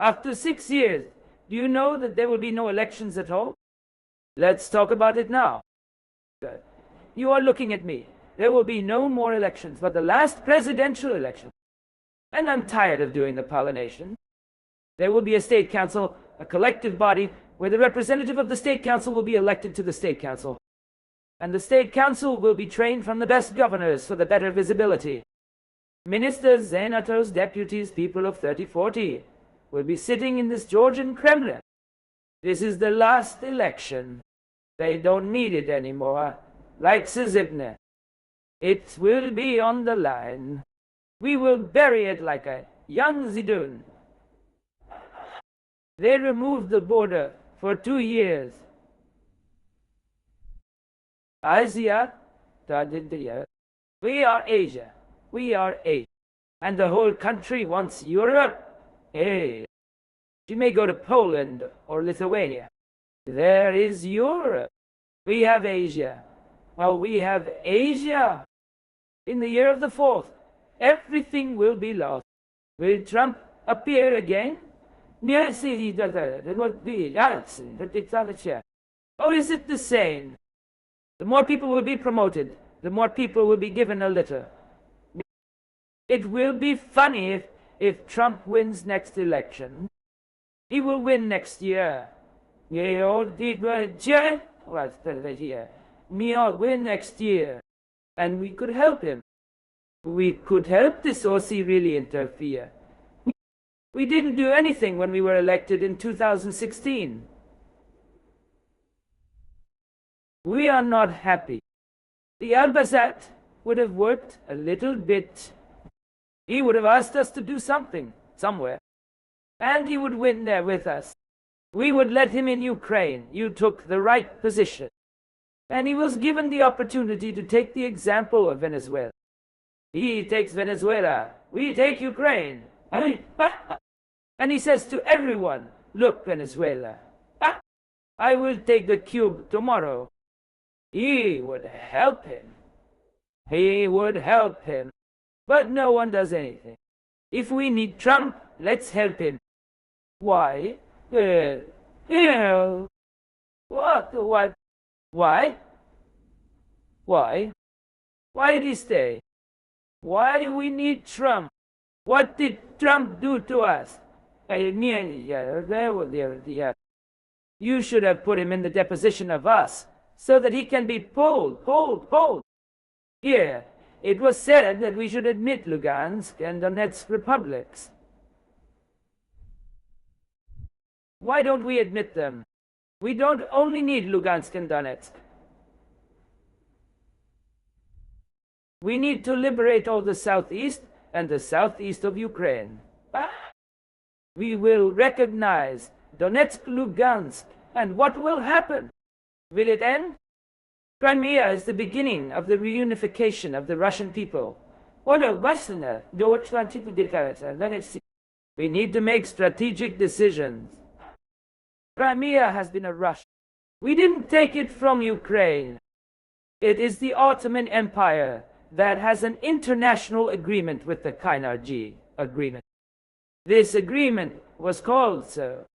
After 6 years, do you know that there will be no elections at all? Let's talk about it now. You are looking at me. There will be no more elections but the last presidential election. And I'm tired of doing the pollination. There will be a state council, a collective body, where the representative of the state council will be elected to the state council. And the state council will be trained from the best governors for the better visibility. Ministers, senators, deputies, people of 3040 will be sitting in this Georgian Kremlin. This is the last election. They don't need it anymore. Like Szybne. It will be on the line. We will bury it like a young Zidun. They removed the border for 2 years. Asia, we are Asia. We are Asia. And the whole country wants Europe. Hey, you may go to Poland or Lithuania. There is Europe. We have Asia. Well, we have Asia. In the year of the fourth, everything will be lost. Will Trump appear again? Yes, he does. It would be. Or is it the same? The more people will be promoted, the more people will be given a litter. It will be funny if Trump wins next election. He will win next year. We'll win next year. And we could help him. We could help this Aussie really interfere. We didn't do anything when we were elected in 2016. We are not happy. The Albazat would have worked a little bit. He would have asked us to do something, somewhere. And he would win there with us. We would let him in Ukraine. You took the right position. And he was given the opportunity to take the example of Venezuela. He takes Venezuela. We take Ukraine. And he says to everyone, look, Venezuela, I will take the cube tomorrow. He would help him. He would help him. But no one does anything. If we need Trump, let's help him. Why? What? Why? Why? Why did he stay? Why do we need Trump? What did Trump do to us? You should have put him in the deposition of us, so that he can be pulled. Here, it was said that we should admit Lugansk and Donetsk republics. Why don't we admit them? We don't only need Lugansk and Donetsk. We need to liberate all the southeast and the southeast of Ukraine. We will recognize Donetsk, Lugansk, and what will happen? Will it end? Crimea is the beginning of the reunification of the Russian people. We need to make strategic decisions. Crimea has been a Russian. We didn't take it from Ukraine. It is the Ottoman Empire that has an international agreement with the Kainarji agreement. This agreement was called so.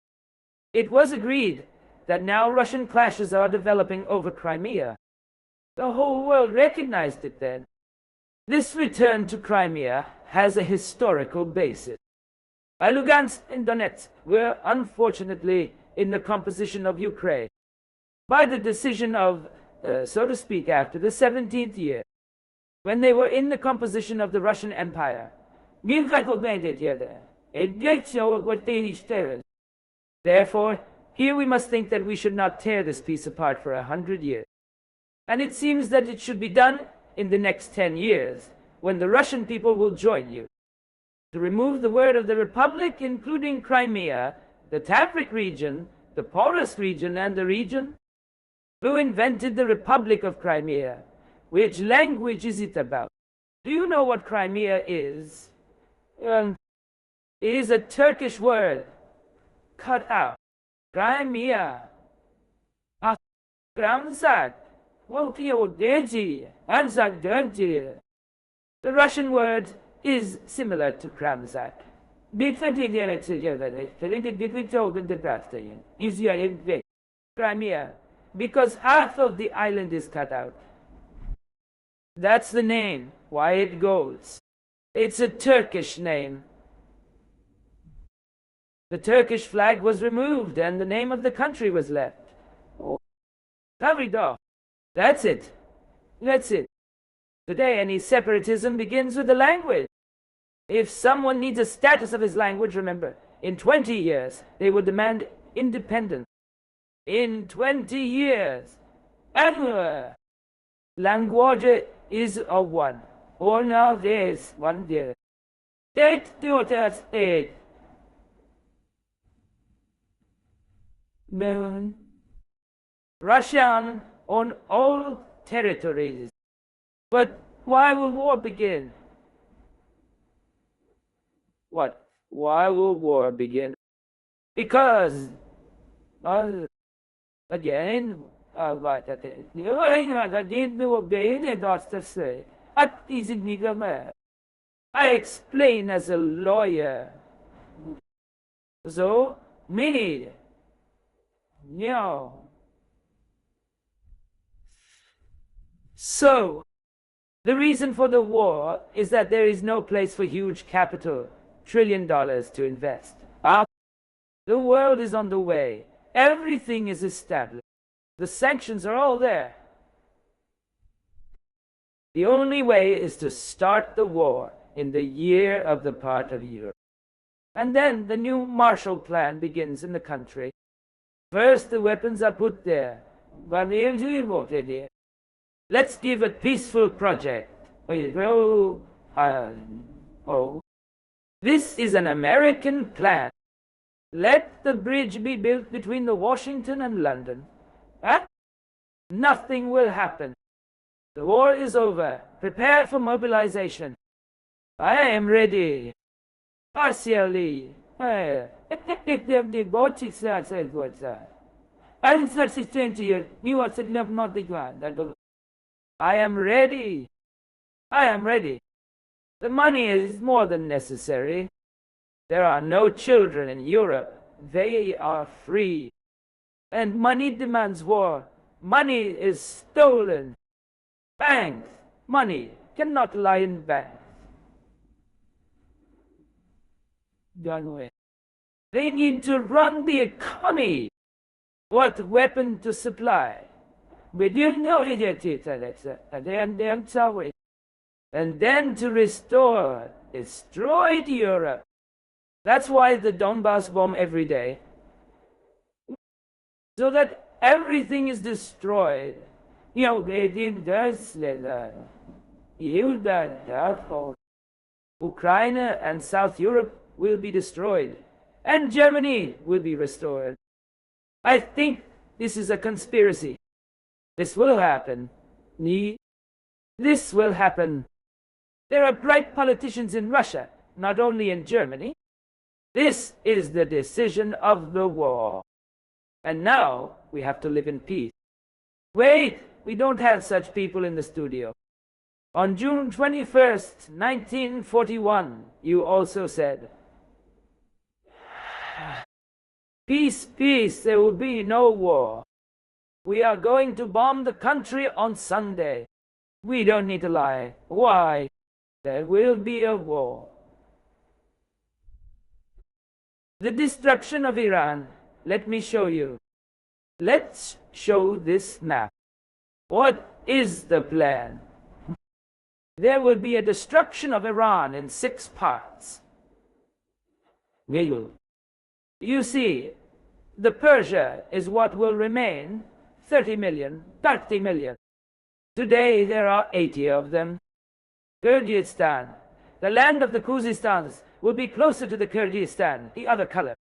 It was agreed that now Russian clashes are developing over Crimea. The whole world recognized it then. This return to Crimea has a historical basis. Lugansk and Donetsk were unfortunately in the composition of Ukraine by the decision of, so to speak, after the 17th year, when they were in the composition of the Russian Empire. Therefore, here we must think that we should not tear this piece apart for 100 years. And it seems that it should be done in the next 10 years, when the Russian people will join you. To remove the word of the Republic, including Crimea, the Tavrik region, the Porous region, and the region? Who invented the Republic of Crimea? Which language is it about? Do you know what Crimea is? It is a Turkish word. Cut out. Crimea. Kramzak. The Russian word is similar to Kramzak. Differently between told in the Castellan, easier in Crimea, because half of the island is cut out. That's the name, why it goes. It's a Turkish name. The Turkish flag was removed and the name of the country was left. Oh, that's it. That's it. Today any separatism begins with the language. If someone needs a status of his language, remember, in 20 years, they will demand independence. In 20 years. And language is a one. Or now there's one there. State. Russian on all territories. But why will war begin? What? Why will war begin? Because, again, I explain as a lawyer. So, me, So, the reason for the war is that there is no place for huge capital, $1 trillion to invest. The world is on the way. Everything is established. The sanctions are all there. The only way is to start the war in the year of the part of Europe. And then the new Marshall Plan begins in the country. First the weapons are put there. Let's give a peaceful project. This is an American plan. Let the bridge be built between the Washington and London. Nothing will happen. The war is over. Prepare for mobilization. I am ready. Partially. I am ready. I am ready. The money is more than necessary. There are no children in Europe. They are free. And money demands war. Money is stolen. Banks, money cannot lie in banks. They need to run the economy. What weapon to supply? And then to restore destroyed Europe. That's why the Donbass bomb every day. So that everything is destroyed. Ukraine and South Europe will be destroyed. And Germany will be restored. I think this is a conspiracy. This will happen. This will happen. There are bright politicians in Russia, not only in Germany. This is the decision of the war. And now we have to live in peace. Wait, we don't have such people in the studio. On June 21st, 1941, you also said, peace, peace, there will be no war. We are going to bomb the country on Sunday. We don't need to lie. Why? There will be a war. The destruction of Iran. Let me show you. Let's show this map. What is the plan? There will be a destruction of Iran in 6 parts. You see, the Persia is what will remain, 30 million. Today there are 80 of them. Kyrgyzstan, the land of the Khuzestans, will be closer to the Kyrgyzstan, the other color.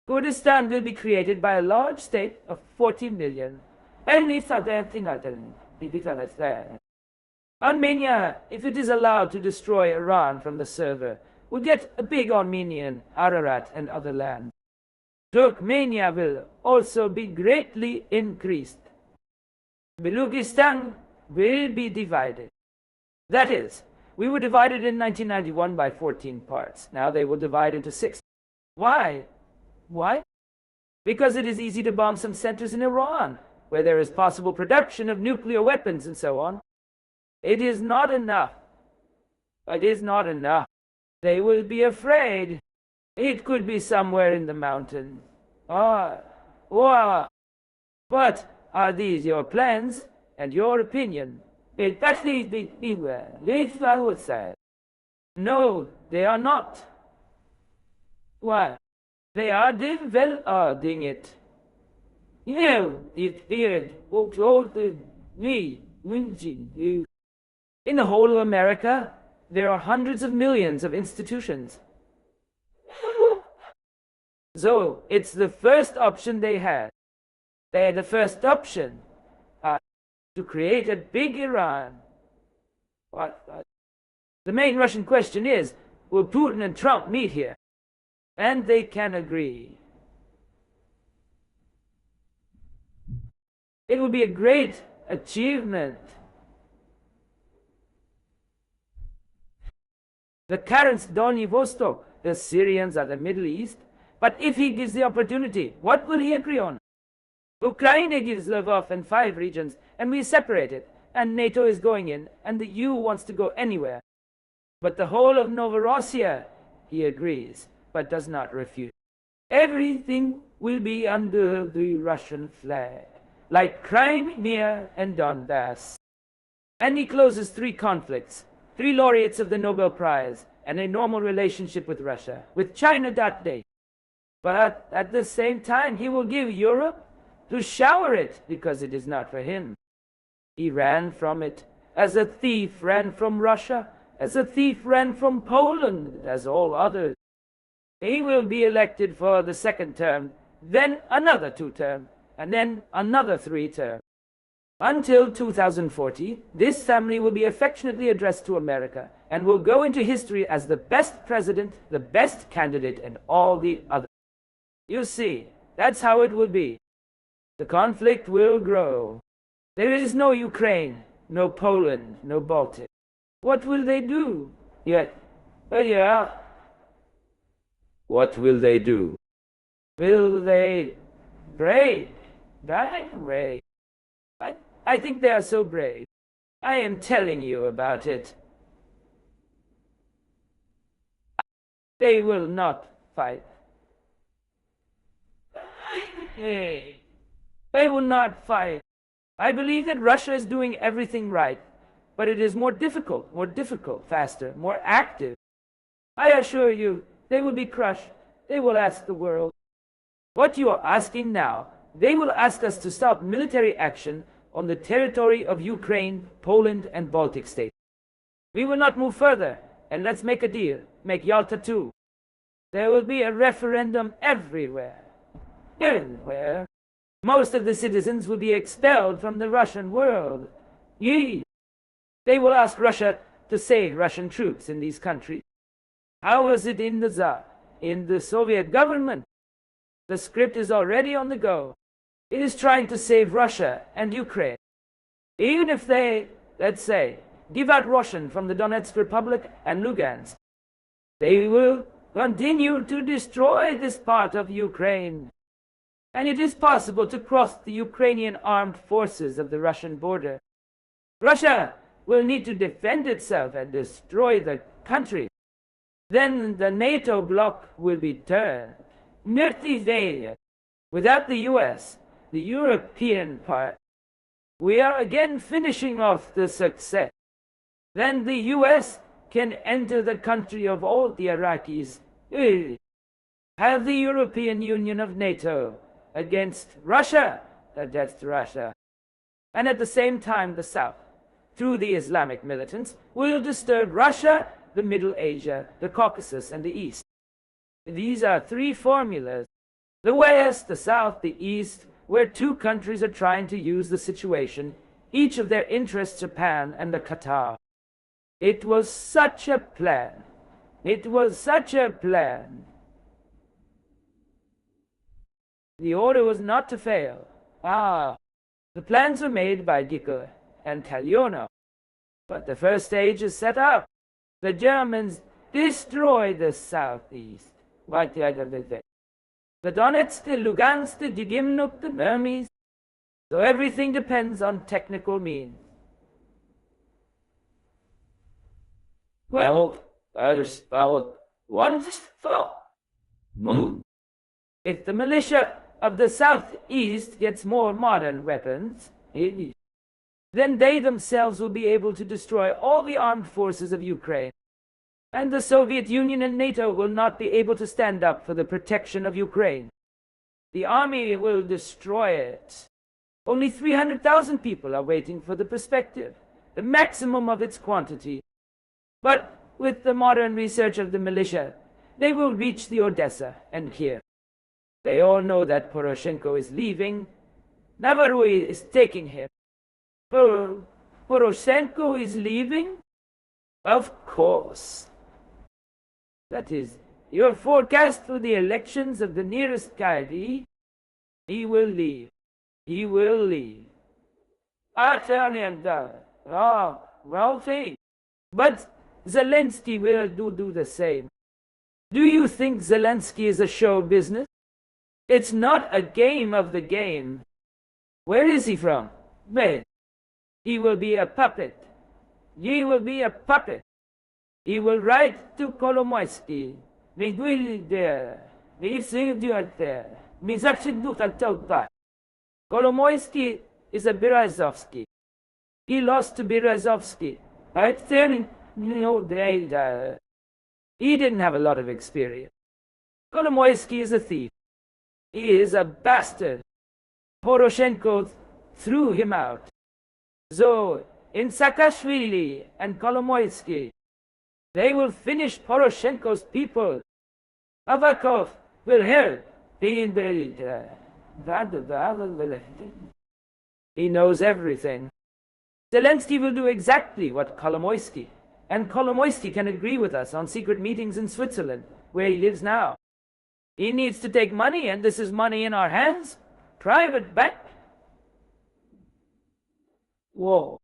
Kurdistan will be created by a large state of 40 million. Armenia, if it is allowed to destroy Iran from the server, will get a big Armenian, Ararat and other land. Turkmenia will also be greatly increased. Baluchistan will be divided. That is, We were divided in 1991 by 14 parts. Now they will divide into 6. Why? Why? Because it is easy to bomb some centers in Iran, where there is possible production of nuclear weapons and so on. It is not enough. It is not enough. They will be afraid. It could be somewhere in the mountains. But are these your plans and your opinion? I would say. No, they are not. Why? They are developing it. In the whole of America, there are hundreds of millions of institutions. So, it's the first option they had. They had the first option to create a big Iran. The main Russian question is, will Putin and Trump meet here? And they can agree. It will be a great achievement. The Karens Donny Vostok, the Syrians are the Middle East. But if he gives the opportunity, what will he agree on? Ukraine gives Lvov and 5 regions, and we separate it, and NATO is going in, and the EU wants to go anywhere. But the whole of Novorossiya, he agrees, but does not refuse. Everything will be under the Russian flag, like Crimea and Donbass. And he closes 3 conflicts, 3 laureates of the Nobel Prize, and a normal relationship with Russia, with China that day. But at the same time, he will give Europe to shower it, because it is not for him. He ran from it, as a thief ran from Russia, as a thief ran from Poland, as all others. He will be elected for the 2nd term, then another 2 term, and then another 3 term. Until 2040, this family will be affectionately addressed to America, and will go into history as the best president, the best candidate, and all the others. You see, that's how it will be. The conflict will grow. There is no Ukraine, no Poland, no Baltic. What will they do? What will they do? Will they brave? Brave. I think they are so brave. I am telling you about it. They will not fight. They will not fight. I believe that Russia is doing everything right, but it is more difficult, faster, more active. I assure you, they will be crushed. They will ask the world. What you are asking now, they will ask us to stop military action on the territory of Ukraine, Poland, and Baltic states. We will not move further, and let's make a deal. Make Yalta 2. There will be a referendum everywhere. Everywhere. Most of the citizens will be expelled from the Russian world. They will ask Russia to save Russian troops in these countries. How was it in the Tsar, in the Soviet government? The script is already on the go. It is trying to save Russia and Ukraine. Even if they, let's say, give out Russian from the Donetsk Republic and Lugansk, they will continue to destroy this part of Ukraine. And it is possible to cross the Ukrainian armed forces of the Russian border. Russia will need to defend itself and destroy the country. Then the NATO bloc will be turned. Without the US, the European part, we are again finishing off the success. Then the US can enter the country of all the Iraqis. Have the European Union of NATO against Russia, against Russia. And at the same time, the South, through the Islamic militants, will disturb Russia, the Middle Asia, the Caucasus, and the East. These are 3 formulas. The West, the South, the East, where 2 countries are trying to use the situation, each of their interests, Japan and the Qatar. It was such a plan. It was such a plan. The order was not to fail. The plans were made by Dicko and Talionov. But the first stage is set up. The Germans destroy the southeast. Right the other way. The Donetsk, the Lugansk, the Digimnuk, the Mermis. So everything depends on technical means. Well, what is this for? If the militia of the southeast gets more modern weapons, then they themselves will be able to destroy all the armed forces of Ukraine. And the Soviet Union and NATO will not be able to stand up for the protection of Ukraine. The army will destroy it. Only 300,000 people are waiting for the perspective, the maximum of its quantity. But with the modern research of the militia, they will reach the Odessa and here. They all know that Poroshenko is leaving. Navarui is taking him. Poroshenko is leaving? Of course. That is, your forecast for the elections of the nearest Kaidi, he will leave. He will leave. I tell him that. Oh, well, see. But Zelensky will do the same. Do you think Zelensky is a show business? It's not a game of the game. Where is he from? Man, he will be a puppet. He will be a puppet. He will write to Kolomoisky. We will there. We sing there. We zaczyn tutaj. Kolomoisky is a Berezovsky. He lost to Berezovsky. I think, he didn't have a lot of experience. Kolomoisky is a thief. He is a bastard. Poroshenko threw him out. So, in Saakashvili and Kolomoisky, they will finish Poroshenko's people. Avakov will help. He knows everything. Zelensky will do exactly what Kolomoisky, and Kolomoisky can agree with us on secret meetings in Switzerland, where he lives now. He needs to take money, and this is money in our hands. Private bank. Whoa.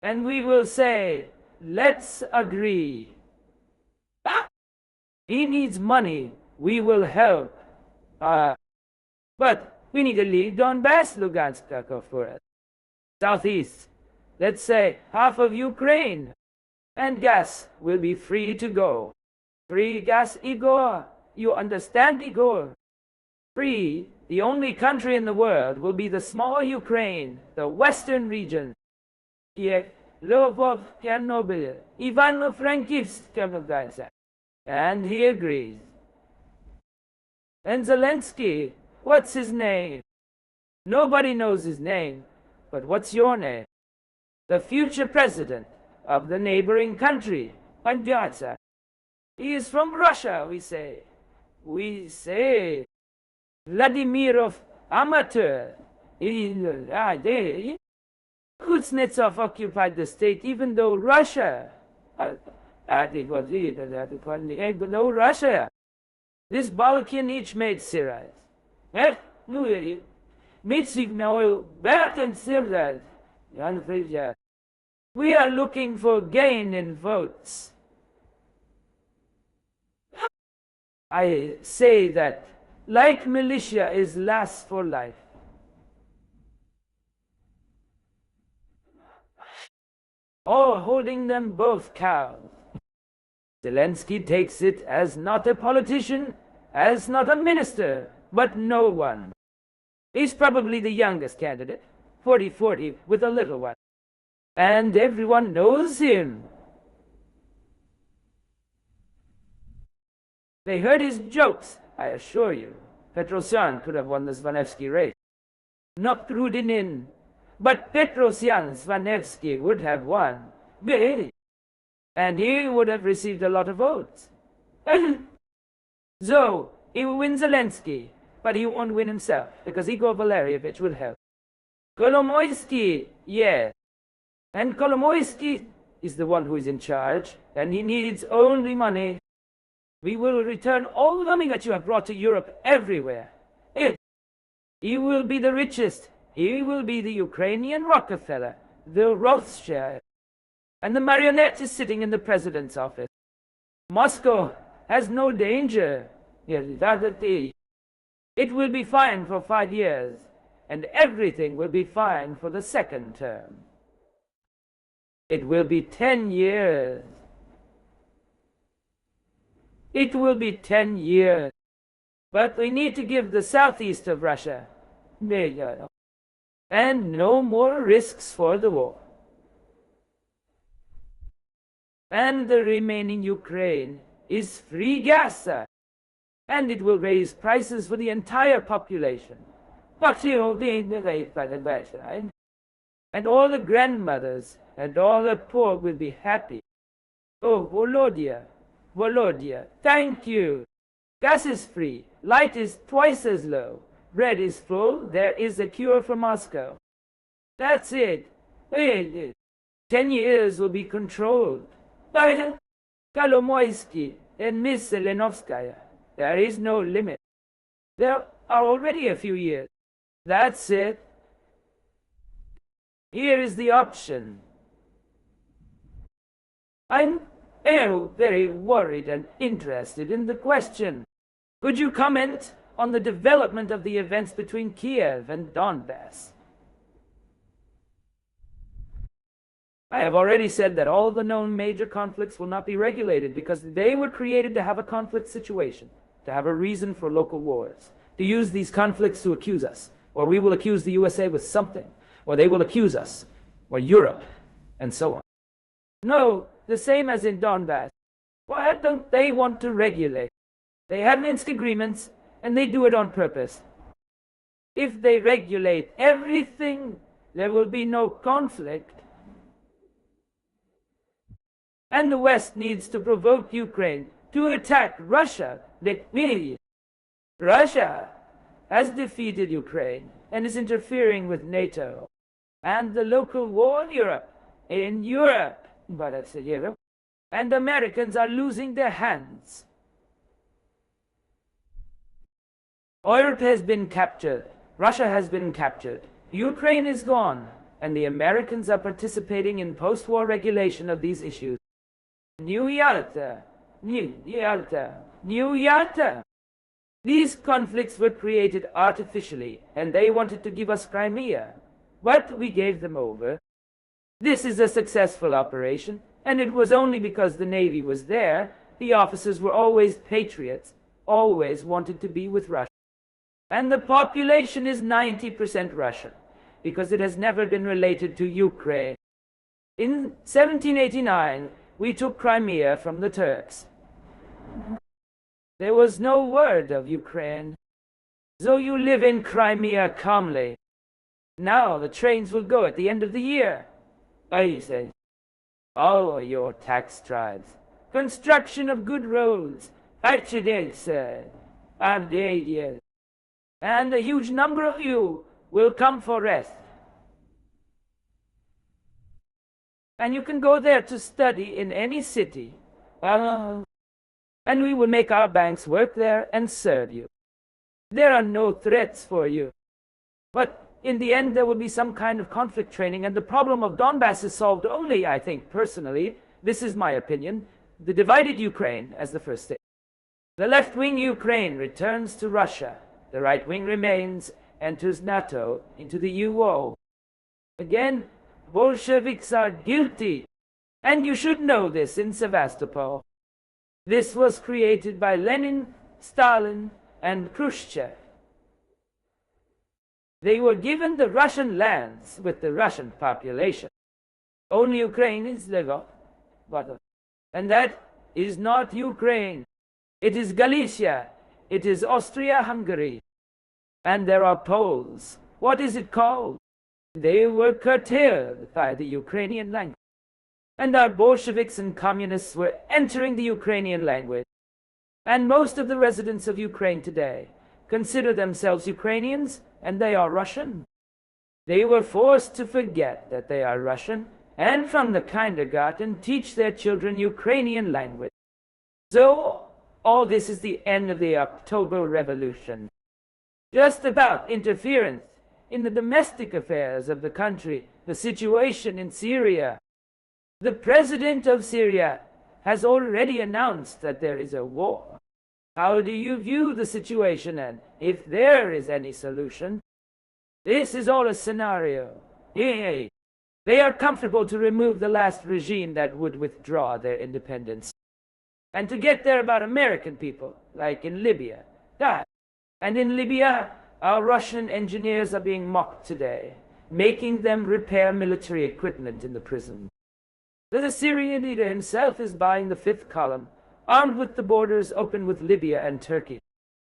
And we will say, let's agree. He needs money. We will help. But we need to leave Donbass, Lugansk, for it. Southeast. Let's say half of Ukraine. And gas will be free to go. Free gas, Igor. You understand, Igor? Free, the only country in the world, will be the small Ukraine, the western region. Kiev, Lvov, Chernobyl, Ivano-Frankivsk, and he agrees. And Zelensky, what's his name? Nobody knows his name, but what's your name? The future president of the neighboring country, Pandyatsa. He is from Russia, we say. We say Vladimirov amateur. Kuznetsov occupied the state even though Russia. No Russia. This Balkan each made Syrians. We are looking for gain in votes. I say that, like militia is last for life. Or holding them both cows. Zelensky takes it as not a politician, as not a minister, but no one. He's probably the youngest candidate, 40-40 with a little one. And everyone knows him. They heard his jokes, I assure you. Petrosyan could have won the Zvanevsky race. Not Grudinin, but Petrosyan Zvanevsky would have won. And he would have received a lot of votes. So, he will win Zelensky, but he won't win himself, because Igor Valerievich will help. Kolomoisky, yeah. And Kolomoisky is the one who is in charge, and he needs only money. We will return all the money that you have brought to Europe everywhere. He will be the richest. He will be the Ukrainian Rockefeller, the Rothschild. and the marionette is sitting in the president's office. Moscow has no danger. It will be fine for 5 years, and everything will be fine for the second term. It will be 10 years. It will be 10 years. But we need to give the southeast of Russia, and no more risks for the war. And the remaining Ukraine is free gas, and it will raise prices for the entire population. And all the grandmothers and all the poor will be happy. Oh, Volodya, thank you. Gas is free, light is twice as low, bread is full, there is a cure for Moscow. That's it. 10 years will be controlled. By Kolomoisky and Miss Zelenovskaya. There is no limit. There are already a few years. That's it. Here is the option. I'm very worried and interested in the question. Could you comment on the development of the events between Kiev and Donbass? I have already said that all the known major conflicts will not be regulated because they were created to have a conflict situation, to have a reason for local wars, to use these conflicts to accuse us, or we will accuse the USA with something, or they will accuse us, or Europe, and so on. No, the same as in Donbass. Why don't they want to regulate? They have Minsk agreements, and they do it on purpose. If they regulate everything, there will be no conflict. And the West needs to provoke Ukraine to attack Russia. Russia has defeated Ukraine and is interfering with NATO and the local war in Europe. And Americans are losing their hands. Europe has been captured. Russia has been captured. Ukraine is gone. And the Americans are participating in post-war regulation of these issues. New Yalta. These conflicts were created artificially, and they wanted to give us Crimea. But we gave them over. This is a successful operation, and it was only because the Navy was there. The officers were always patriots, always wanted to be with Russia. And the population is 90% Russian, because it has never been related to Ukraine. In 1789, we took Crimea from the Turks. There was no word of Ukraine. So you live in Crimea calmly. Now the trains will go at the end of the year. I say, oh, your tax tribes. Construction of good roads. And a huge number of you will come for rest. And you can go there to study in any city. And we will make our banks work there and serve you. There are no threats for you. But in the end, there will be some kind of conflict training, and the problem of Donbass is solved only, I think, personally, this is my opinion, the divided Ukraine as the first stage. The left-wing Ukraine returns to Russia. The right wing remains, enters NATO, into the UO. Again, Bolsheviks are guilty, and you should know this in Sevastopol. This was created by Lenin, Stalin, and Khrushchev. They were given the Russian lands with the Russian population. Only Ukraine is legal, and that is not Ukraine. It is Galicia. It is Austria-Hungary. And there are Poles. What is it called? They were curtailed by the Ukrainian language. And our Bolsheviks and communists were entering the Ukrainian language. And most of the residents of Ukraine today consider themselves Ukrainians, and they are Russian. They were forced to forget that they are Russian, and from the kindergarten teach their children Ukrainian language. So, all this is the end of the October Revolution. Just about interference in the domestic affairs of the country, the situation in Syria. The president of Syria has already announced that there is a war. How do you view the situation, and if there is any solution? This is all a scenario. Yay. They are comfortable to remove the last regime that would withdraw their independence. And to get there about American people, like in Libya. That. And in Libya, our Russian engineers are being mocked today, making them repair military equipment in the prison. The Syrian leader himself is buying the fifth column, armed with the borders open with Libya and Turkey.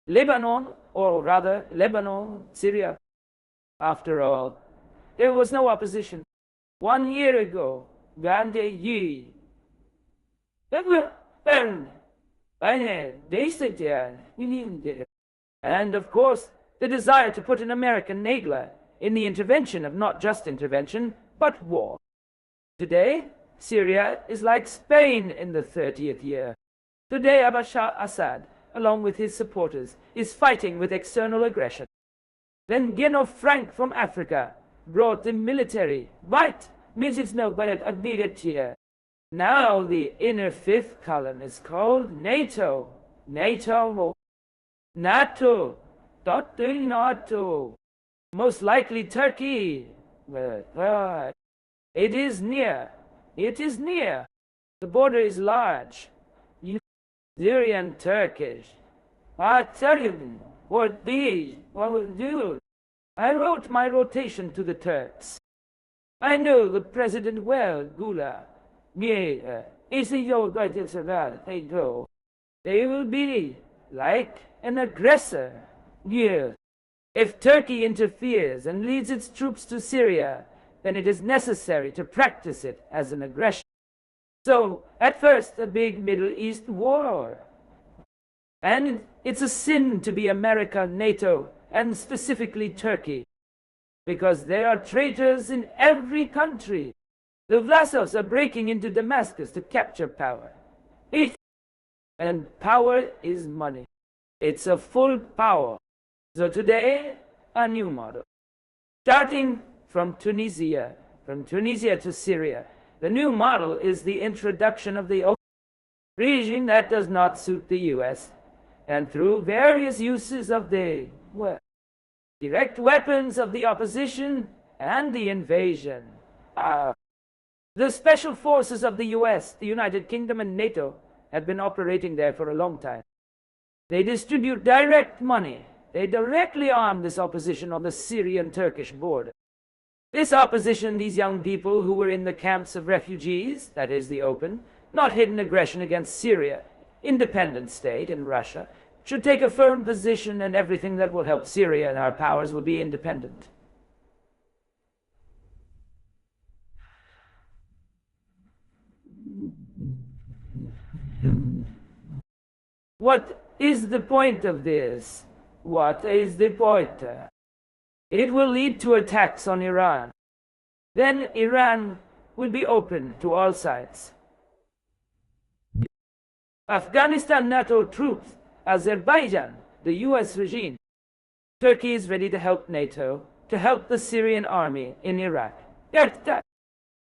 Lebanon, or rather Lebanon, Syria. After all, there was no opposition. 1 year ago, and of course, the desire to put an American nagler in the intervention of not just intervention, but war. Today, Syria is like Spain in the 30th year. Today, Bashar Assad, along with his supporters, is fighting with external aggression. Then Geno Frank from Africa brought the military, right? Now the inner fifth column is called NATO. NATO. Most likely Turkey. It is near. It is near. The border is large. Syrian Turkish. I tell you, what will do? I wrote my rotation to the Turks. I know the president well, Gula. They will be like an aggressor. Yes. If Turkey interferes and leads its troops to Syria, then it is necessary to practice it as an aggression. So, at first, a big Middle East war. And it's a sin to be America, NATO, and specifically Turkey, because there are traitors in every country. The Vlasovs are breaking into Damascus to capture power. And power is money. It's a full power. So today, a new model. Starting from Tunisia to Syria, the new model is the introduction of the regime that does not suit the U.S., and through various uses of the direct weapons of the opposition and the invasion. The special forces of the U.S., the United Kingdom, and NATO have been operating there for a long time. They distribute direct money. They directly arm this opposition on the Syrian-Turkish border. This opposition, these young people who were in the camps of refugees, that is the open, not hidden aggression against Syria, independent state in Russia, should take a firm position, and everything that will help Syria and our powers will be independent. What is the point of this? What is the point? It will lead to attacks on Iran. Then Iran will be open to all sides. Afghanistan NATO troops, Azerbaijan, the US regime. Turkey is ready to help NATO, to help the Syrian army in Iraq. The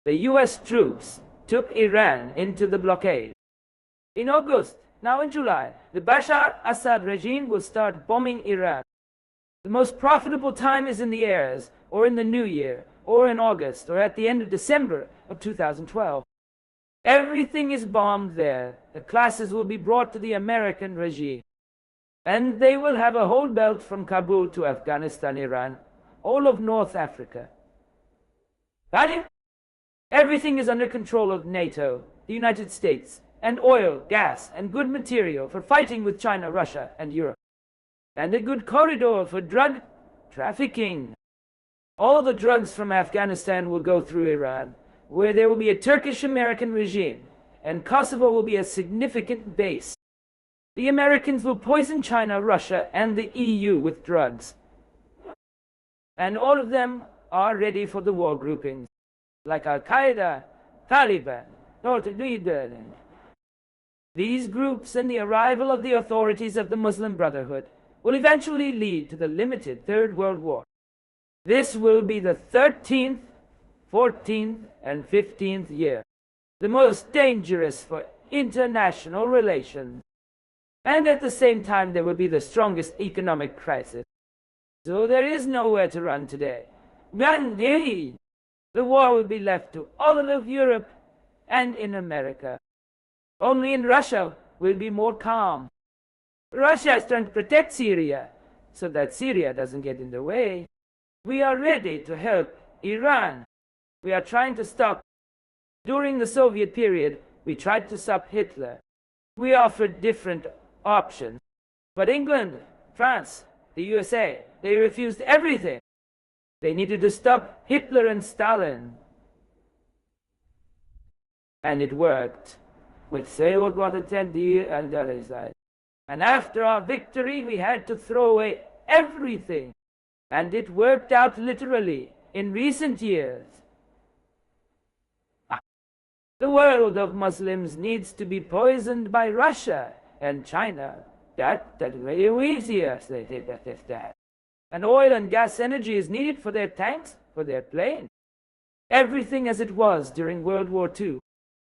US troops took Iran into the blockade. In August, now in July, the Bashar Assad regime will start bombing Iran. The most profitable time is in the airs, or in the new year, or in August, or at the end of December of 2012. Everything is bombed there. The classes will be brought to the American regime. And they will have a whole belt from Kabul to Afghanistan, Iran, all of North Africa. Got it? Everything is under control of NATO, the United States, and oil, gas, and good material for fighting with China, Russia, and Europe. And a good corridor for drug trafficking. All the drugs from Afghanistan will go through Iran, where there will be a Turkish-American regime, and Kosovo will be a significant base. The Americans will poison China, Russia, and the EU with drugs. And all of them are ready for the war groupings, like Al-Qaeda, Taliban, These groups and the arrival of the authorities of the Muslim Brotherhood will eventually lead to the limited Third World War. This will be the 13th, 14th, and 15th year. the most dangerous for international relations. And at the same time, there will be the strongest economic crisis. So there is nowhere to run today. The war will be left to all of Europe and in America. Only in Russia will be more calm. Russia is trying to protect Syria so that Syria doesn't get in the way. We are ready to help Iran. We are trying to stop. During the Soviet period, we tried to stop Hitler. We offered different options. But England, France, the USA, they refused everything. They needed to stop Hitler and Stalin. And it worked. With World War X and the other side. And after our victory, we had to throw away everything. And it worked out literally in recent years. The world of Muslims needs to be poisoned by Russia and China. That's very easier. That. And oil and gas energy is needed for their tanks, for their planes. Everything as it was during World War II.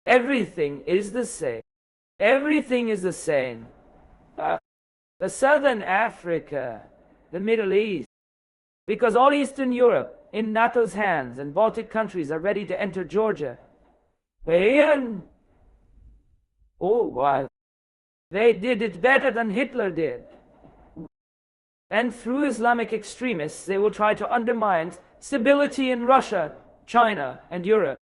Everything is the same. Everything is the same. The Southern Africa, the Middle East, because all Eastern Europe in NATO's hands and Baltic countries are ready to enter Georgia. Oh, wow. They did it better than Hitler did. And through Islamic extremists, they will try to undermine stability in Russia, China, and Europe.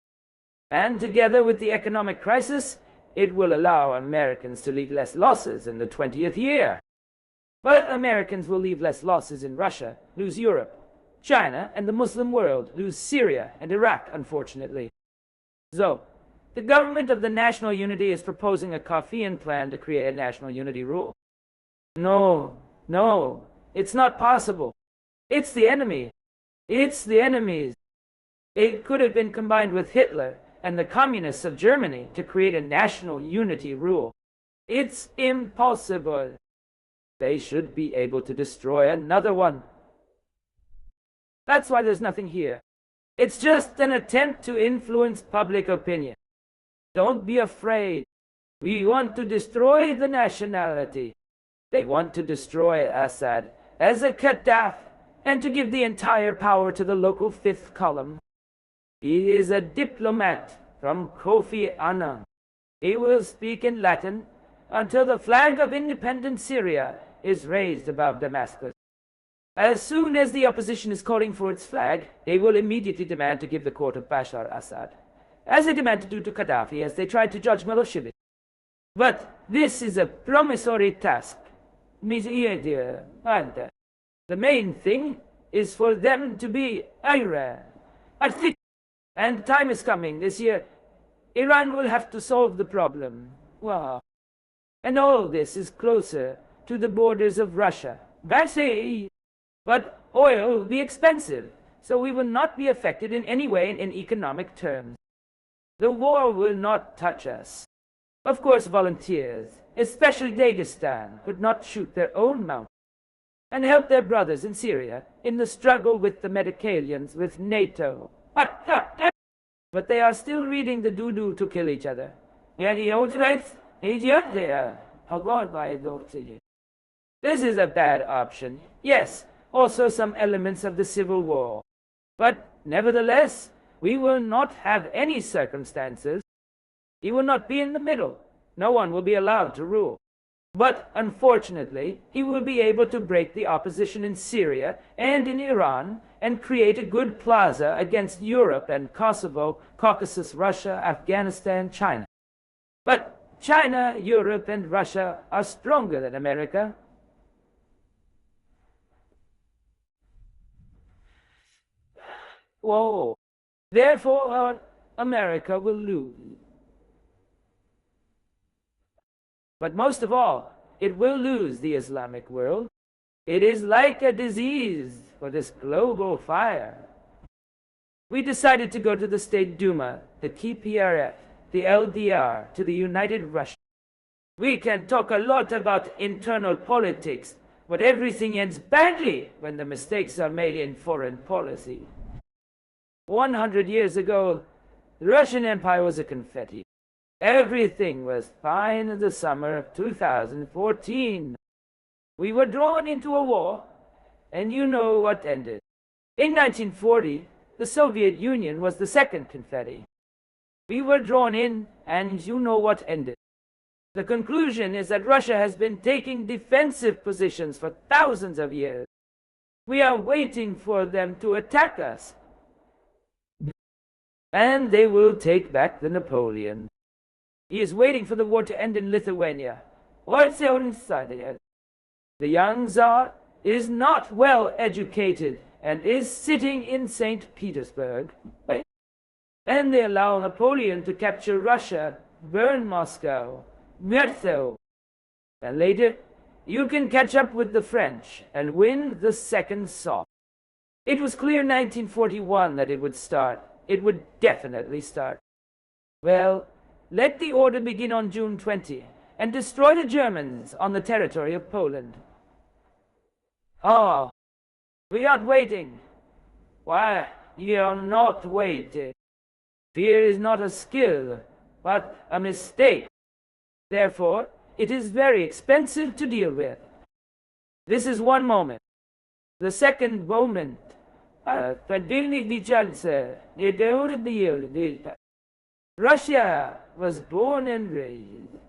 And together with the economic crisis, it will allow Americans to leave less losses in the 20th year. But Americans will leave less losses in Russia, lose Europe, China, and the Muslim world, lose Syria and Iraq, unfortunately. So, the government of the national unity is proposing a Kaffian plan to create a national unity rule. No, it's not possible. It's the enemy. It's the enemies. It could have been combined with Hitler and the communists of Germany to create a national unity rule. It's impossible. They should be able to destroy another one. That's why there's nothing here. It's just an attempt to influence public opinion. Don't be afraid. We want to destroy the nationality. They want to destroy Assad as a Gaddafi and to give the entire power to the local fifth column. He is a diplomat from Kofi Annan. He will speak in Latin until the flag of independent Syria is raised above Damascus. As soon as the opposition is calling for its flag, they will immediately demand to give the court of Bashar Assad, as they demand to do to Gaddafi, as they tried to judge Milosevic. But this is a promissory task. The main thing is for them to be Iran. And time is coming this year. Iran will have to solve the problem. Wow. And all this is closer to the borders of Russia. But oil will be expensive, so we will not be affected in any way in economic terms. The war will not touch us. Of course, volunteers, especially Dagestan, could not shoot their own mountains and help their brothers in Syria in the struggle with the Medicalians, with NATO. But they are still reading the doo-doo to kill each other. This is a bad option. Yes, also some elements of the civil war. But nevertheless, we will not have any circumstances. He will not be in the middle. No one will be allowed to rule. But unfortunately, he will be able to break the opposition in Syria and in Iran and create a good plaza against Europe and Kosovo, Caucasus, Russia, Afghanistan, China. But China, Europe, and Russia are stronger than America. Whoa. Therefore, America will lose. But most of all, it will lose the Islamic world. It is like a disease for this global fire. We decided to go to the State Duma, the KPRF, the LDR, to the United Russia. We can talk a lot about internal politics, but everything ends badly when the mistakes are made in foreign policy. 100 years ago, the Russian Empire was a confetti. Everything was fine in the summer of 2014. We were drawn into a war, and you know what ended. In 1940, the Soviet Union was the second confetti. We were drawn in, and you know what ended. The conclusion is that Russia has been taking defensive positions for thousands of years. We are waiting for them to attack us. And they will take back the Napoleon. He is waiting for the war to end in Lithuania. What's inside it? The young Tsar is not well educated and is sitting in St. Petersburg. And they allow Napoleon to capture Russia, burn Moscow, Moscow. And later, you can catch up with the French and win the second Somme. It was clear in 1941 that it would start. It would definitely start. Well, let the order begin on June 20 and destroy the Germans on the territory of Poland. Oh, we aren't waiting. Why, you're not waiting. Fear is not a skill, but a mistake. Therefore, it is very expensive to deal with. This is one moment. The second moment, Russia was born and raised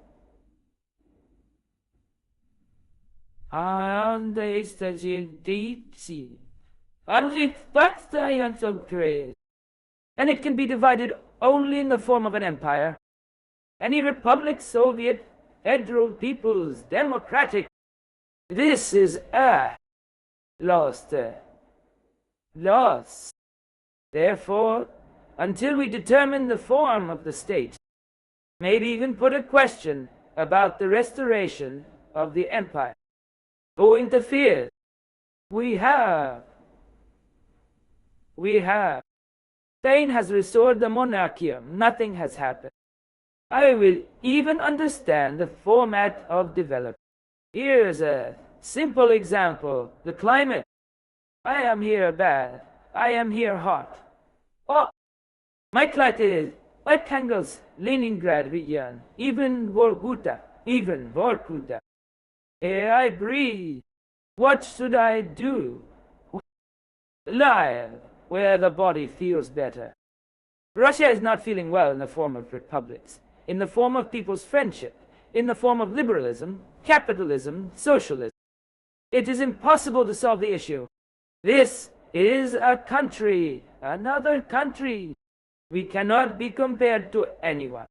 on the eastern deep sea, on the science of grace, and it can be divided only in the form of an empire. Any republic, Soviet, Federal People's Democratic, this is a lost. Therefore, until we determine the form of the state, maybe even put a question about the restoration of the empire, who interferes? We have. Spain has restored the monarchium. Nothing has happened. I will even understand the format of development. Here's a simple example. The climate. I am here bad. I am here hot. Oh, my climate is rectangles, Leningrad region, even Vorkuta. Here I breathe. What should I do? Live, where the body feels better. Russia is not feeling well in the form of republics, in the form of people's friendship, in the form of liberalism, capitalism, socialism. It is impossible to solve the issue. This is a country, another country. We cannot be compared to anyone.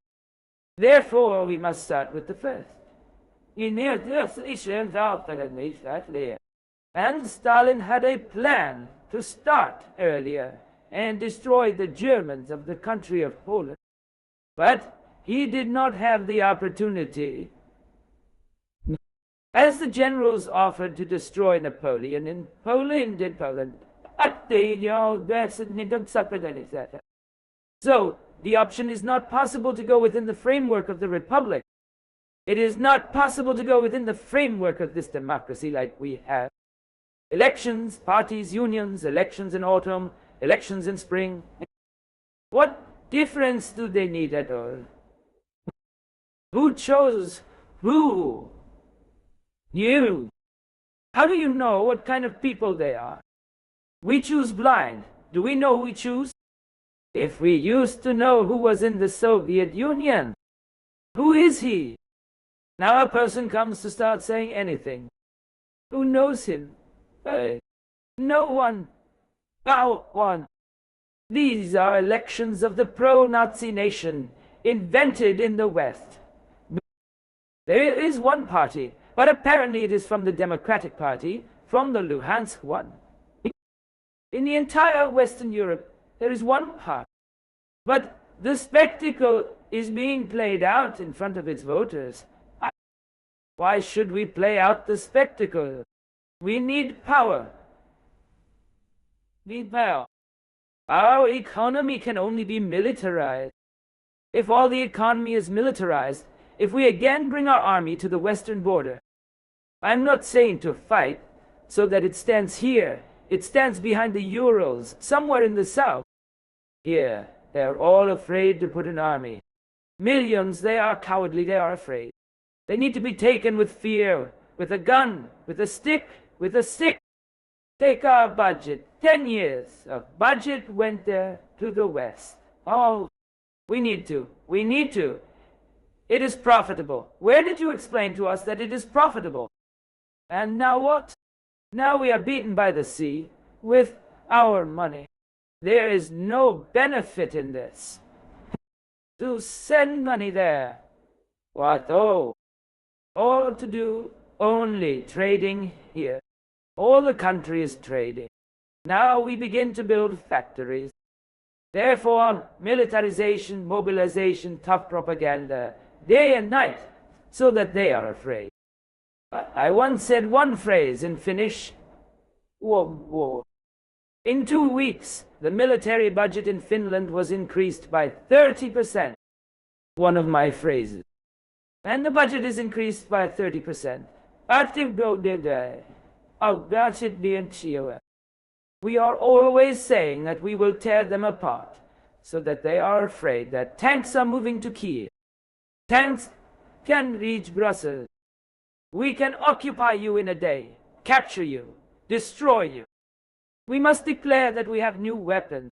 Therefore, we must start with the first. And Stalin had a plan to start earlier and destroy the Germans of the country of Poland. But he did not have the opportunity. As the generals offered to destroy Napoleon in Poland, so the option is not possible to go within the framework of the Republic. It is not possible to go within the framework of this democracy like we have. Elections, parties, unions, elections in autumn, elections in spring. What difference do they need at all? Who chose who? You. How do you know what kind of people they are? We choose blind. Do we know who we choose? If we used to know who was in the Soviet Union, who is he? Now a person comes to start saying anything. Who knows him? No one. No one. These are elections of the pro-Nazi nation, invented in the West. There is one party, but apparently it is from the Democratic Party, from the Luhansk one. In the entire Western Europe, there is one party. But the spectacle is being played out in front of its voters. Why should we play out the spectacle? We need power. Our economy can only be militarized. If all the economy is militarized, if we again bring our army to the western border, I'm not saying to fight so that it stands here. It stands behind the Urals, somewhere in the south. Here, they're all afraid to put an army. Millions, they are cowardly, they are afraid. They need to be taken with fear, with a gun, with a stick, with a stick. Take our budget. 10 years of budget went there to the West. Oh, we need to. We need to. It is profitable. Where did you explain to us that it is profitable? And now what? Now we are beaten by the sea with our money. There is no benefit in this. To send money there. What? Oh, all to do only trading here. All the country is trading. Now we begin to build factories. Therefore, militarization, mobilization, tough propaganda, day and night, so that they are afraid. I once said one phrase in Finnish. Whoa. In 2 weeks, the military budget in Finland was increased by 30%. One of my phrases. And the budget is increased by 30%. We are always saying that we will tear them apart, so that they are afraid that tanks are moving to Kiev. Tanks can reach Brussels. We can occupy you in a day, capture you, destroy you. We must declare that we have new weapons.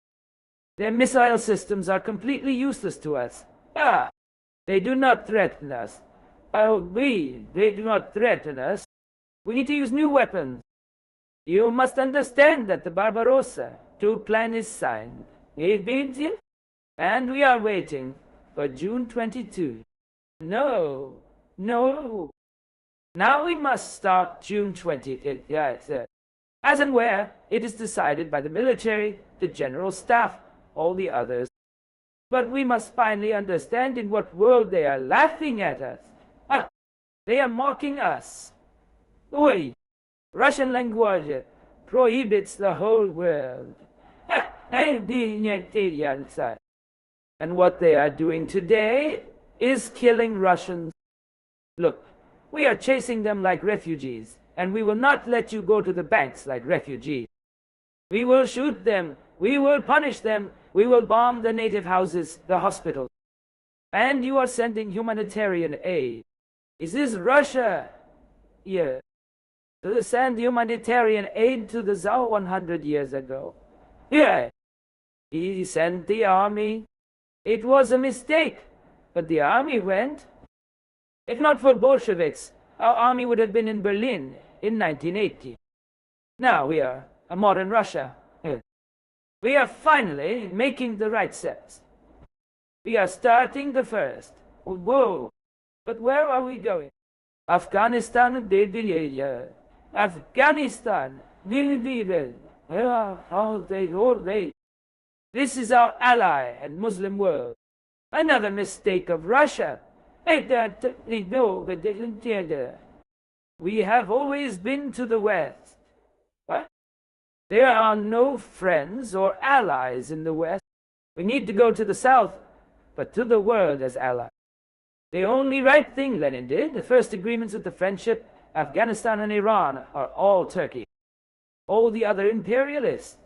Their missile systems are completely useless to us. They do not threaten us. They do not threaten us. We need to use new weapons. You must understand that the Barbarossa II plan is signed. And we are waiting for June 22. No. Now we must start June 20. Yes. As and where it is decided by the military, the general staff, all the others. But we must finally understand in what world they are laughing at us. They are mocking us. Russian language prohibits the whole world. And what they are doing today is killing Russians. Look, we are chasing them like refugees, and we will not let you go to the banks like refugees. We will shoot them, we will punish them, we will bomb the native houses, the hospitals. And you are sending humanitarian aid. Is this Russia? Yeah. To send humanitarian aid to the Tsar 100 years ago. Yeah. He sent the army. It was a mistake, but the army went. If not for Bolsheviks, our army would have been in Berlin in 1980. Now we are a modern Russia. We are finally making the right steps. We are starting the first. Whoa! But where are we going? Afghanistan, Afghanistan, This is our ally and Muslim world. Another mistake of Russia. We have always been to the West. What? There are no friends or allies in the West. We need to go to the South, but to the world as allies. The only right thing Lenin did, the first agreements with the friendship, Afghanistan and Iran are all Turkey. All the other imperialists.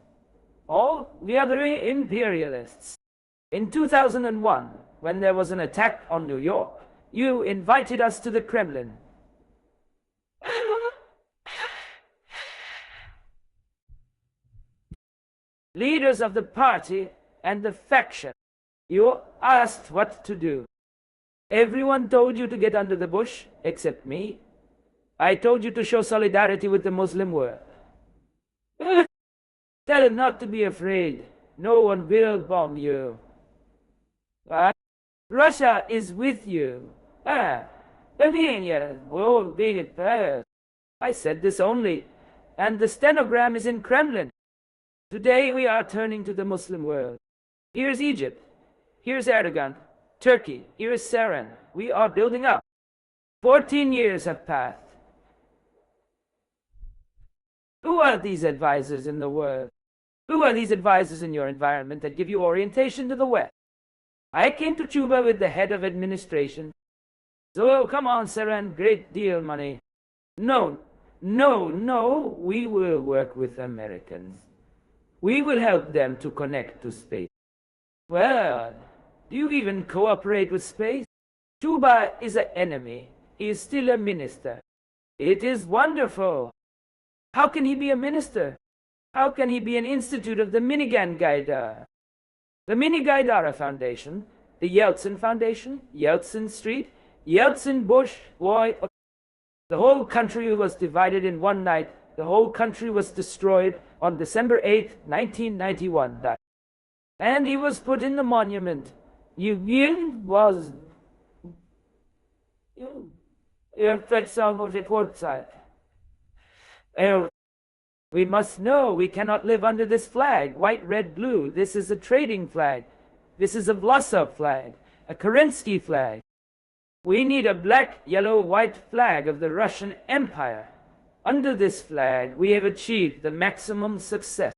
In 2001, when there was an attack on New York, you invited us to the Kremlin. Leaders of the party and the faction, you asked what to do. Everyone told you to get under the bush, except me. I told you to show solidarity with the Muslim world. Tell them not to be afraid. No one will bomb you. Russia is with you. I said this only, and the stenogram is in Kremlin. Today we are turning to the Muslim world. Here's Egypt. Here's Erdogan. Turkey. Here is Saran. We are building up. 14 years have passed. Who are these advisors in the world? Who are these advisors in your environment that give you orientation to the West? I came to Cuba with the head of administration. So come on, Saran, great deal money. No, we will work with Americans. We will help them to connect to space. Well, Do you even cooperate with space? Chuba is an enemy. He is still a minister. It is wonderful. How can he be a minister? How can he be an institute of the Minigan Gaidar? The Mini Gaidara Foundation, the Yeltsin Foundation, Yeltsin Street, Yeltsin Bush, why? The whole country was divided in one night. The whole country was destroyed on December 8, 1991. And he was put in the monument. Yevgen was... We must know we cannot live under this flag, white, red, blue. This is a trading flag. This is a Vlasov flag, a Kerensky flag. We need a black, yellow, white flag of the Russian Empire. Under this flag, we have achieved the maximum success.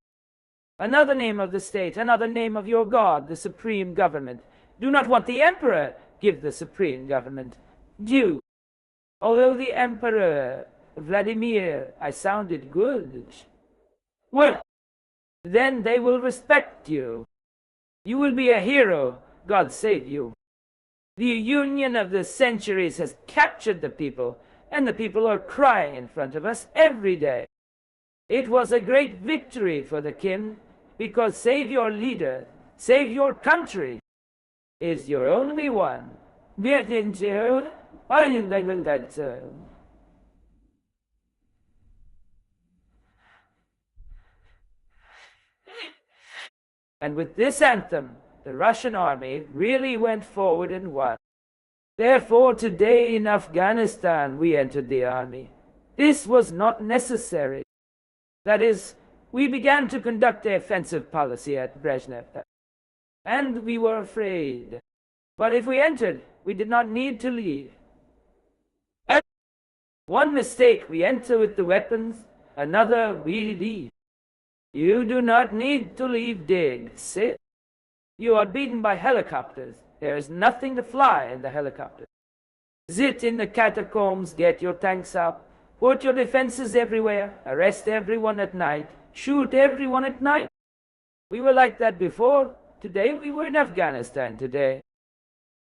Another name of the state, another name of your God, the supreme government. Do not want the emperor, give the supreme government. Do. Although the emperor, Vladimir, I sounded good. Well, then they will respect you. You will be a hero. God save you. The union of the centuries has captured the people, and the people are crying in front of us every day. It was a great victory for the king, because save your leader, save your country, is your only one. And with this anthem, the Russian army really went forward and won. Therefore, today in Afghanistan we entered the army. This was not necessary. That is, we began to conduct the offensive policy at Brezhnev, and we were afraid. But if we entered, we did not need to leave. At one mistake, we enter with the weapons, another we leave. You do not need to leave, dig, sit. You are beaten by helicopters. There is nothing to fly in the helicopter. Sit in the catacombs, get your tanks up, put your defenses everywhere, arrest everyone at night, shoot everyone at night. We were like that before. Today we were in Afghanistan today.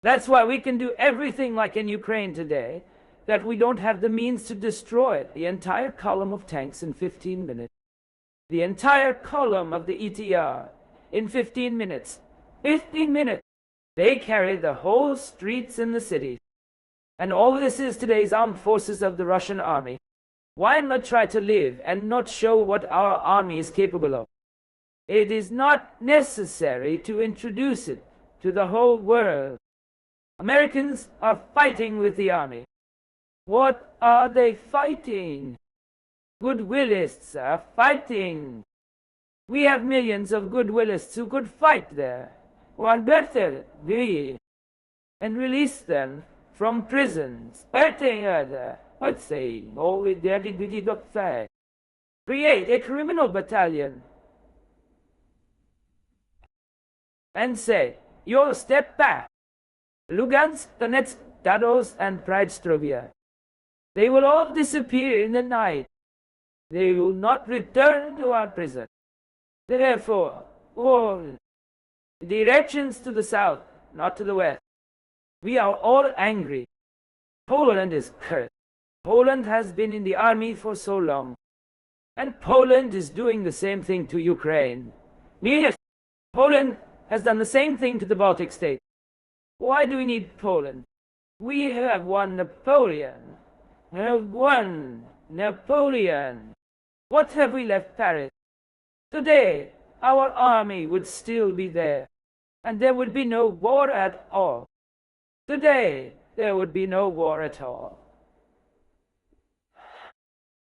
That's why we can do everything like in Ukraine today, that we don't have the means to destroy the entire column of tanks in 15 minutes. The entire column of the ETR in 15 minutes. 15 minutes. They carry the whole streets in the city. And all this is today's armed forces of the Russian army. Why not try to live and not show what our army is capable of? It is not necessary to introduce it to the whole world. Americans are fighting with the army. What are they fighting? Goodwillists are fighting. We have millions of goodwillists who could fight there. One better be and release them from prisons. Let's say, create a criminal battalion and say, you'll step back. Lugansk, Donetsk, Dados, and Pridestrovia. They will all disappear in the night. They will not return to our prison. Therefore, all directions to the south, not to the west. We are all angry. Poland is cursed. Poland has been in the army for so long. And Poland is doing the same thing to Ukraine. Yes, Poland has done the same thing to the Baltic states. Why do we need Poland? We have one Napoleon. One Napoleon. What have we left Paris? Today, our army would still be there, and there would be no war at all. Today, there would be no war at all.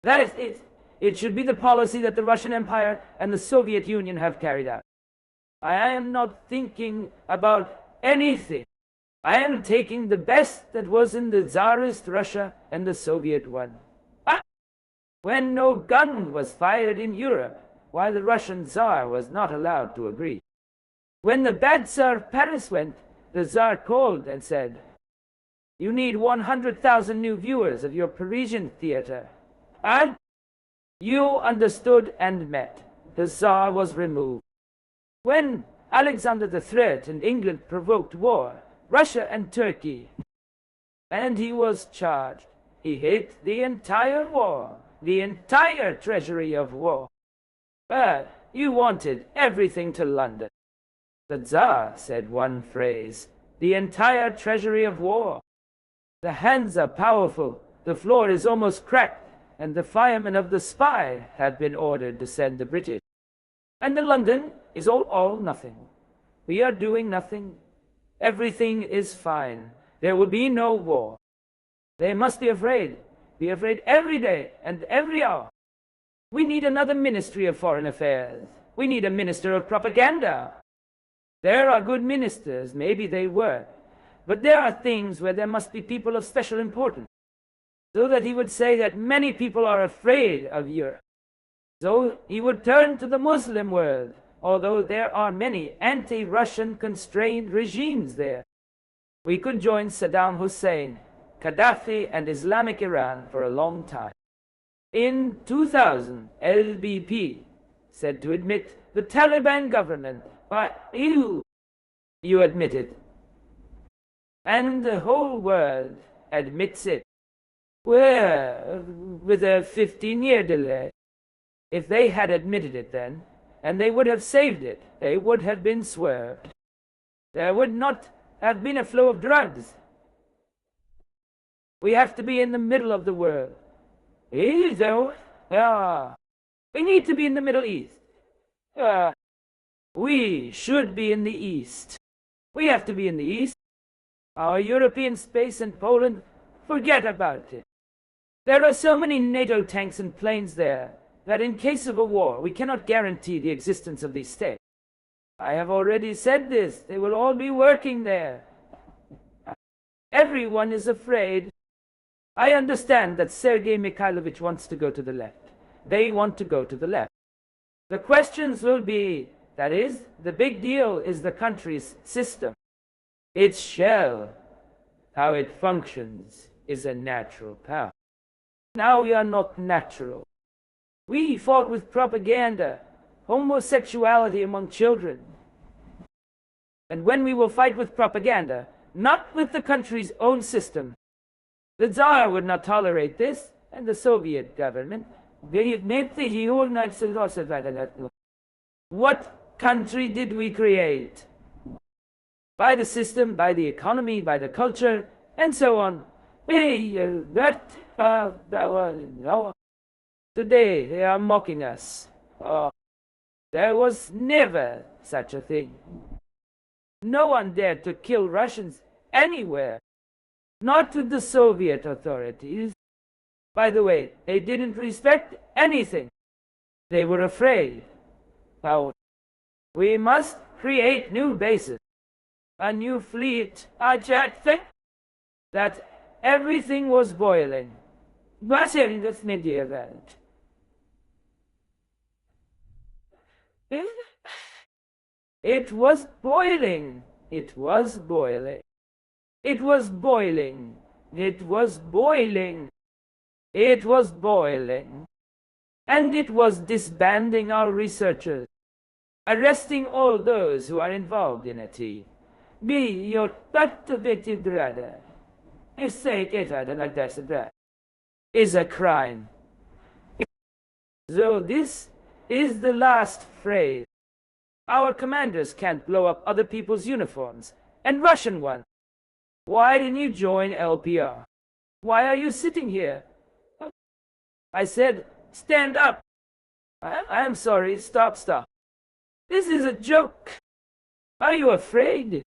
That is it. It should be the policy that the Russian Empire and the Soviet Union have carried out. I am not thinking about anything. I am taking the best that was in the Tsarist Russia and the Soviet one. When no gun was fired in Europe, while the Russian Tsar was not allowed to agree. When the bad Tsar of Paris went, the Tsar called and said, "You need 100,000 new viewers of your Parisian theater." And you understood and met. The Tsar was removed. When Alexander the Third and England provoked war, Russia and Turkey. And he was charged. He hid the entire war, the entire treasury of war. But you wanted everything to London. The Tsar said one phrase, the entire treasury of war. The hands are powerful, the floor is almost cracked, and the firemen of the Spy have been ordered to send the British. And the London is all nothing. We are doing nothing. Everything is fine. There will be no war. They must be afraid every day and every hour. We need another Ministry of Foreign Affairs. We need a Minister of Propaganda. There are good ministers, maybe they were, but there are things where there must be people of special importance, so that he would say that many people are afraid of Europe. So he would turn to the Muslim world, although there are many anti-Russian constrained regimes there. We could join Saddam Hussein, Gaddafi, and Islamic Iran for a long time. In 2000, LBP said to admit the Taliban government. But you admit it. And the whole world admits it. Well, with a 15-year delay. If they had admitted it then, and they would have saved it, they would have been swerved. There would not have been a flow of drugs. We have to be in the middle of the world. We need to be in the Middle East. We should be in the East. We have to be in the East. Our European space and Poland, forget about it. There are so many NATO tanks and planes there that in case of a war, we cannot guarantee the existence of these states. I have already said this. They will all be working there. Everyone is afraid. I understand that Sergei Mikhailovich wants to go to the left. They want to go to the left. The questions will be, that is, the big deal is the country's system. Its shell, how it functions, is a natural power. Now we are not natural. We fought with propaganda, homosexuality among children. And when we will fight with propaganda, not with the country's own system, the Tsar would not tolerate this, and the Soviet government. What country did we create? By the system, by the economy, by the culture, and so on. Today they are mocking us. There was never such a thing. No one dared to kill Russians anywhere. Not with the Soviet authorities. By the way, they didn't respect anything. They were afraid. Now, we must create new bases. A new fleet. I just think that everything was boiling. But in this media event, it was boiling. It was boiling. It was boiling. It was boiling. It was boiling. And it was disbanding our researchers, arresting all those who are involved in it. Be your tatavetted brother. If say it is a crime. So this is the last phrase. Our commanders can't blow up other people's uniforms, and Russian ones. Why didn't you join LPR? Why are you sitting here? I said, stand up. I'm sorry, stop. This is a joke. Are you afraid?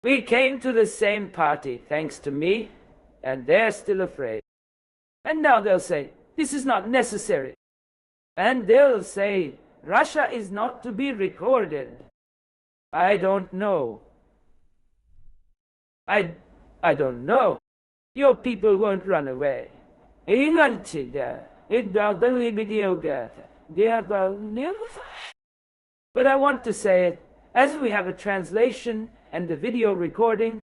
We came to the same party, thanks to me, and they're still afraid. And now they'll say, this is not necessary. And they'll say, Russia is not to be recorded. I don't know. I don't know. Your people won't run away. But I want to say it, as we have a translation and the video recording,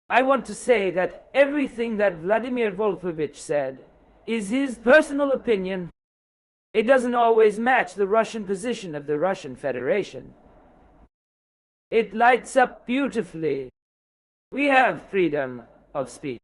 I want to say that everything that Vladimir Wolfovich said is his personal opinion. It doesn't always match the Russian position of the Russian Federation. It lights up beautifully. We have freedom of speech.